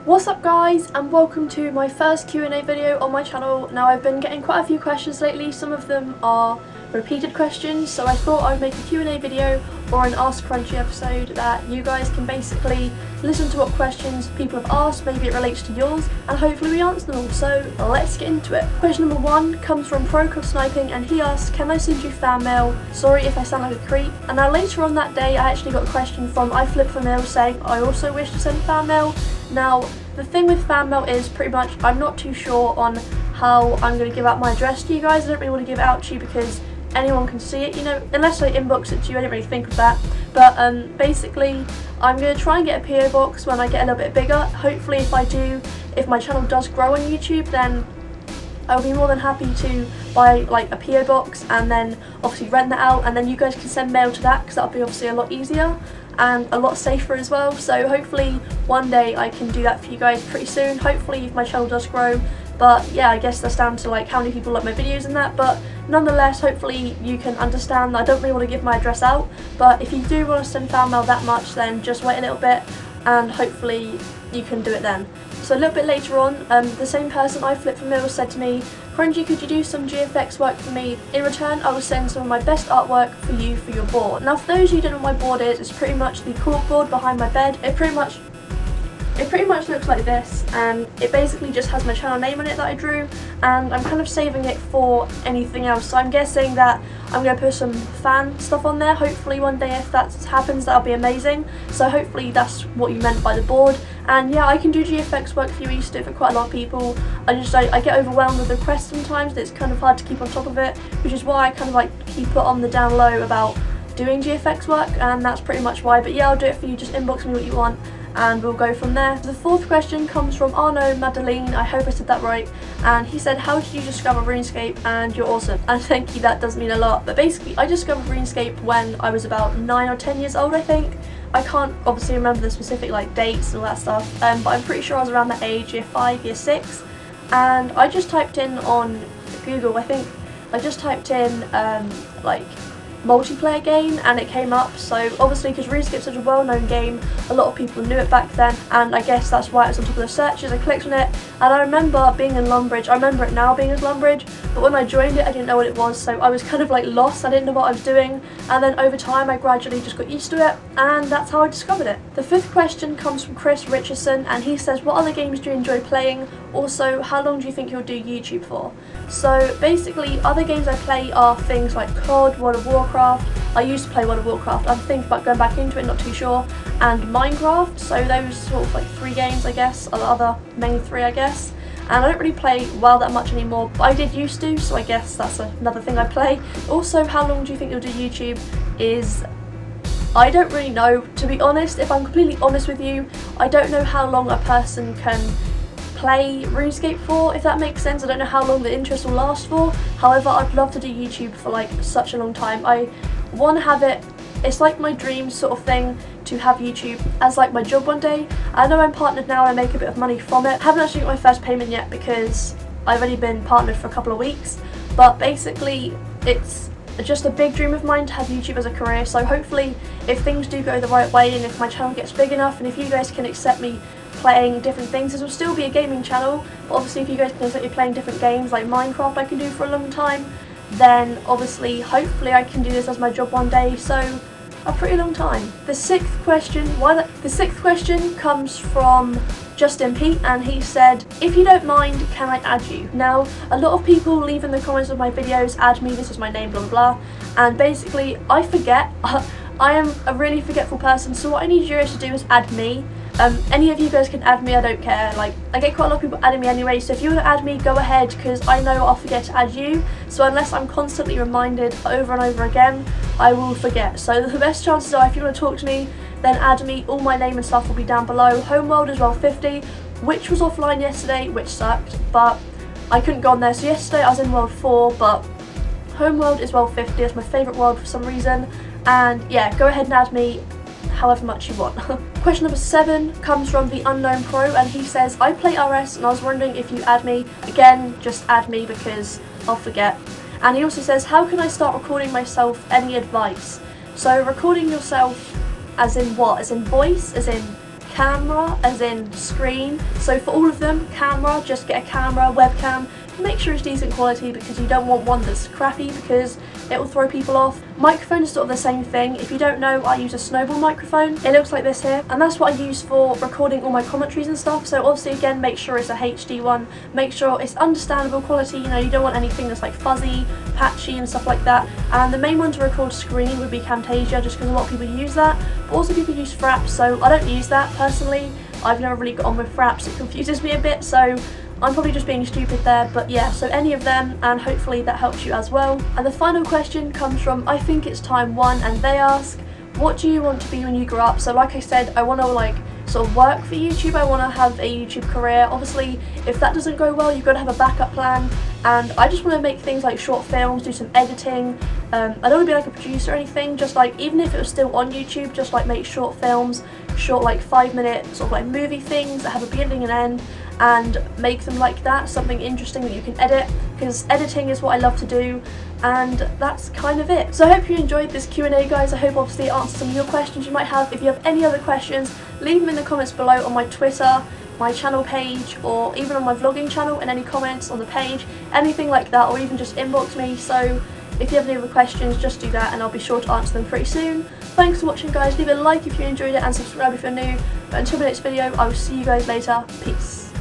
What's up guys, and welcome to my first Q&A video on my channel. Now I've been getting quite a few questions lately, some of them are repeated questions, so I thought I'd make a Q&A video or an AskCrunchie episode that you guys can basically listen to what questions people have asked, maybe it relates to yours, and hopefully we answer them all, so let's get into it. Question number 1 comes from Procop Sniping, and he asks, can I send you fan mail? Sorry if I sound like a creep. And now later on that day I actually got a question from I Flip for Mail saying I also wish to send fan mail. Now the thing with fan mail is pretty much I'm not too sure on how I'm going to give out my address to you guys. I don't really want to give it out to you because anyone can see it, you know, unless I inbox it to you. I didn't really think of that, but basically I'm going to try and get a PO box when I get a little bit bigger. Hopefully if my channel does grow on YouTube, then I'll be more than happy to buy like a PO box and then obviously rent that out, and then you guys can send mail to that because that'll be obviously a lot easier and a lot safer as well. So hopefully one day I can do that for you guys pretty soon, hopefully if my channel does grow. But yeah, I guess that's down to like how many people like my videos and that, but nonetheless hopefully you can understand that I don't really want to give my address out, but if you do want to send fan mail that much, then just wait a little bit and hopefully you can do it then. So a little bit later on, the same person I Flip for Mail said to me, Crunchie, could you do some GFX work for me? In return, I will send some of my best artwork for you for your board. Now for those who don't know what my board is, it's pretty much the cork board behind my bed. It pretty much looks like this, and it basically just has my channel name on it that I drew, and I'm kind of saving it for anything else. So I'm guessing that I'm going to put some fan stuff on there. Hopefully one day if that happens, that'll be amazing. So hopefully that's what you meant by the board. And yeah, I can do GFX work for you. I used to do it for quite a lot of people. I get overwhelmed with requests sometimes, and it's kind of hard to keep on top of it, which is why I kind of like keep it on the down low about doing GFX work, and that's pretty much why. But yeah, I'll do it for you. Just inbox me what you want and we'll go from there. The fourth question comes from Arno Madeline, I hope I said that right, and he said, how did you discover RuneScape? And you're awesome. And thank you, that does mean a lot. But basically I discovered RuneScape when I was about 9 or 10 years old, I think. I can't obviously remember the specific like dates and all that stuff, but I'm pretty sure I was around that age, year 5, year 6, and I just typed in on Google, I think I just typed in like multiplayer game and it came up. So obviously because RuneScape's such a well-known game, a lot of people knew it back then, and I guess that's why it was on top of the searches. I clicked on it and I remember being in Lumbridge. I remember it now being in Lumbridge, but when I joined it I didn't know what it was, so I was kind of like lost. I didn't know what I was doing, and then over time I gradually just got used to it, and that's how I discovered it. The fifth question comes from Chris Richardson, and he says, what other games do you enjoy playing? Also, how long do you think you'll do YouTube for? So basically other games I play are things like COD, World of Warcraft. I used to play World of Warcraft, I'm thinking about going back into it, not too sure, and Minecraft. So those sort of like 3 games I guess, are the other main 3 I guess. And I don't really play WoW that much anymore, but I did used to, so I guess that's another thing I play. Also, how long do you think you'll do YouTube is, I don't really know, to be honest. If I'm completely honest with you, I don't know how long a person can play RuneScape for, if that makes sense. I don't know how long the interest will last for. However, I'd love to do YouTube for like such a long time. I want to have it, it's like my dream sort of thing to have YouTube as like my job one day. I know I'm partnered now and I make a bit of money from it. I haven't actually got my first payment yet because I've only been partnered for a couple of weeks, but basically it's just a big dream of mine to have YouTube as a career. So hopefully if things do go the right way and if my channel gets big enough and if you guys can accept me playing different things, this will still be a gaming channel, but obviously if you guys can accept me playing different games like Minecraft I can do for a long time, then obviously hopefully I can do this as my job one day, so a pretty long time. The sixth question comes from Justin Pete, and he said, if you don't mind, can I add you? Now a lot of people leave in the comments of my videos, add me, this is my name, blah blah blah, and basically I forget. I am a really forgetful person, so what I need you guys to do is add me. Any of you guys can add me, I don't care. Like, I get quite a lot of people adding me anyway, so if you want to add me, go ahead, because I know I'll forget to add you. So unless I'm constantly reminded over and over again, I will forget. So the best chances are, if you want to talk to me, then add me. All my name and stuff will be down below. Homeworld is well 50, which was offline yesterday, which sucked, but I couldn't go on there. So yesterday I was in World 4, but Homeworld is well 50, it's my favourite world for some reason. And yeah, go ahead and add me however much you want. Question number 7 comes from the Unknown Pro, and he says, I play RS and I was wondering if you add me. Again, just add me because I'll forget. And he also says, how can I start recording myself? Any advice? So recording yourself as in what? As in voice? As in camera, as in screen. So for all of them, camera, just get a camera, webcam. Make sure it's decent quality because you don't want one that's crappy because it will throw people off. Microphone is sort of the same thing. If you don't know, I use a snowball microphone. It looks like this here, and that's what I use for recording all my commentaries and stuff. So obviously again, make sure it's a HD one, make sure it's understandable quality, you know, you don't want anything that's like fuzzy, patchy and stuff like that. And the main one to record screen would be Camtasia, just because a lot of people use that, but also people use Fraps, so I don't use that personally. I've never really got on with Fraps, it confuses me a bit, so I'm probably just being stupid there, but yeah, so any of them, and hopefully that helps you as well. And the final question comes from I Think It's Time 1, and they ask, what do you want to be when you grow up? So like I said, I want to like sort of work for YouTube, I want to have a YouTube career. Obviously, if that doesn't go well, you've got to have a backup plan, and I just want to make things like short films, do some editing. I don't want to be like a producer or anything, just like, even if it was still on YouTube, just like make short films, short like 5-minute sort of like movie things that have a beginning and end, and make them like that, something interesting that you can edit, because editing is what I love to do, and that's kind of it. So I hope you enjoyed this Q&A, guys. I hope obviously it answered some of your questions you might have. If you have any other questions, leave them in the comments below on my Twitter, my channel page, or even on my vlogging channel, in any comments on the page, anything like that, or even just inbox me. So if you have any other questions, just do that and I'll be sure to answer them pretty soon. Thanks for watching, guys. Leave a like if you enjoyed it and subscribe if you're new. But until the next video, I will see you guys later. Peace.